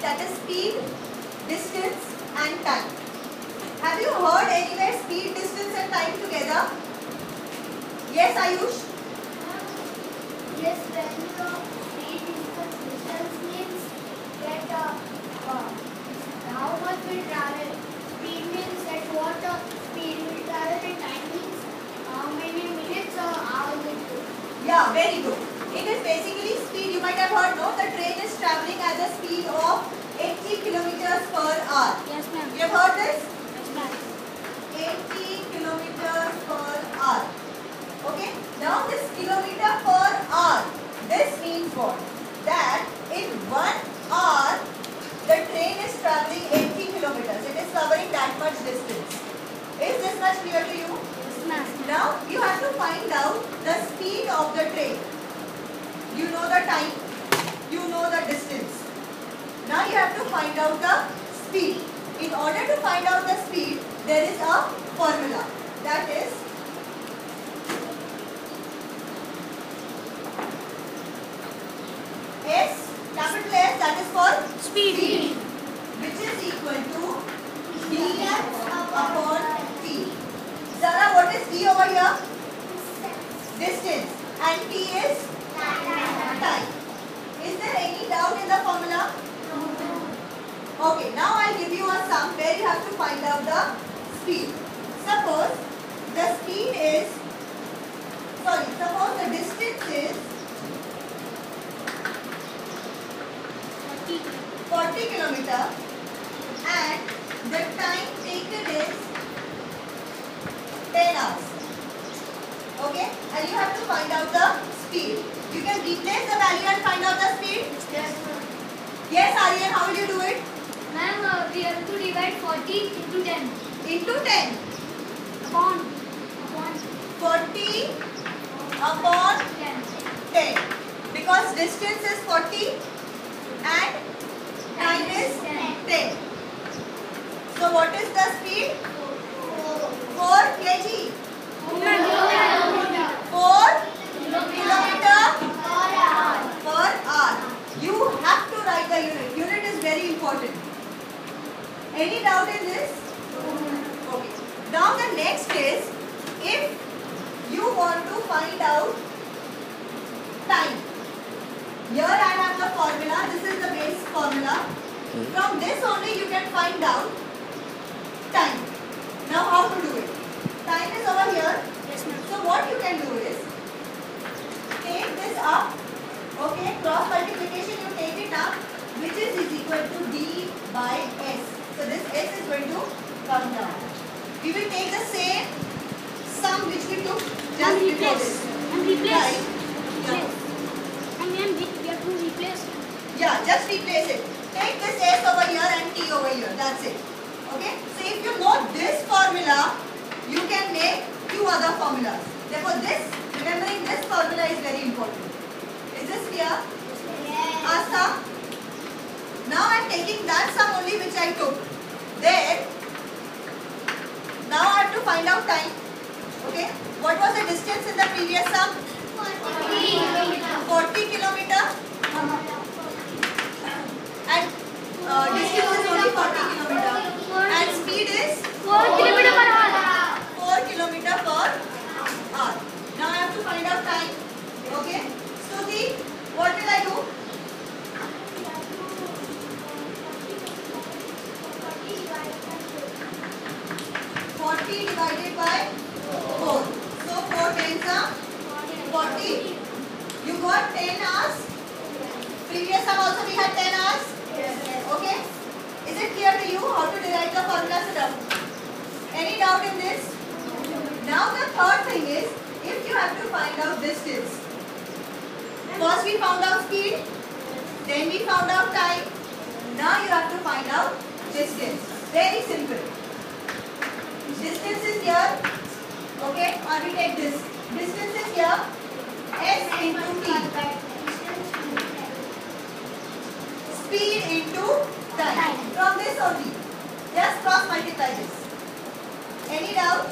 that is speed, distance and time. Have you heard anywhere speed, distance and time together? Yes, Ayush? Yes, when the speed is the distance means that how much we travel. Speed means that what speed we travel, and time means how many minutes or hours it took. Yeah, very good. It is basically speed. You might have heard, no? The train is traveling at a speed of 80 kilometers per hour. Yes, ma'am. You have heard this? Yes, ma'am. 80 kilometers per hour. Okay. Now this kilometer per hour. This means what? That in 1 hour the train is traveling 80 kilometers. It is covering that much distance. Is this much clear to you? Yes, ma'am. Now you have to find out the speed of the train. You know the time, you know the distance. Now you have to find out the speed. In order to find out the speed, there is a formula. That is S, capital S, that is for Speed. which is equal to dx upon t. Zara, what is d over here? Distance. And t is time. Is there any doubt in the formula? Okay, now I'll give you a sum where you have to find out the speed. Suppose the distance is 40 kilometer and the time taken is 10 hours. Okay, and you have to find out the speed. You can replace the value and find out the speed. Yes, ma'am. Yes, Aryan, how will you do it? Ma'am, we have to divide 40 into 10. Into 10. Upon 40 upon 10. 10. Because distance is 40 and time is 10. So what is the speed? 4 kg. 4 kilometer per hour. You have to write the unit. Unit is very important. Any doubt in this? Okay. Now the next is, if you want to find out time. Here I have the formula. This is the base formula. From this only you can find out time. Now how to do it? Time is over here. Yes, ma'am. So what you can do is, take this up. Okay, cross multiplication you take it up, which is equal to d by s. So this s is going to come down. We will take the same sum which we took just before this. And replace. Right? Yeah. Replace. And ma'am, we have to replace. Yeah, just replace it. Take this s over here and t over here. That's it. Okay. So if you know this formula, you can make two other formulas. Therefore, remembering this formula is very important. Is this clear? Yes. Asa? Now I am taking that sum only which I took. Then, now I have to find out time. Okay. What was the distance in the previous sum? 40 kilometer. And distance is only 40 kilometer. And speed is 4 kilometer per hour. 4 kilometer per hour. Now I have to find out time. Okay. So what will I do? 40 divided by 4. So 4 times are 40. You got 10 hours. Previous sum also we had 10 hours. Okay. Is it clear to you how to derive the formula setup? Any doubt in this? Now the third thing is, if you have to find out distance. First we found out speed, then we found out time. Now you have to find out distance. Very simple. Distance is here. Okay, or we take this. Distance is here. S into t. Speed into time. From this only. Just cross multiply this. Any doubt?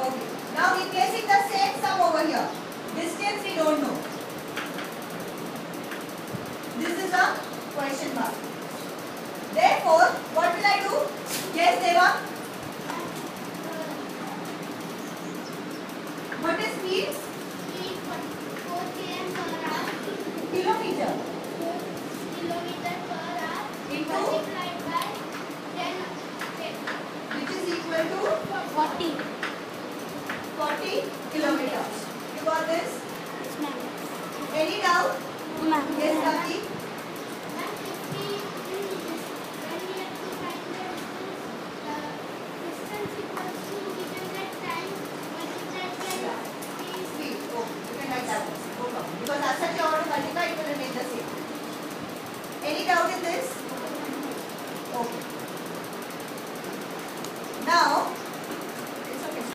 Okay. Now replacing the same sum over here. Distance we don't know. This is a question mark. Therefore, what will I do? Yes, Deva. What is speed? Speed 4 km per hour. Kilometer. 4 kilometer per hour. Into? Multiplied by 10. Which is equal to 40. 40 kilometers. You got this? Yes, ma'am. Any doubt? Ma'am. Yes, Kati. Ma'am, if we when we have to find the distance equals to, we can get time multiplied by speed. Speed. Oh, you can write that also. No problem. Because as such you want to multiply, it will remain the same. Any doubt in this?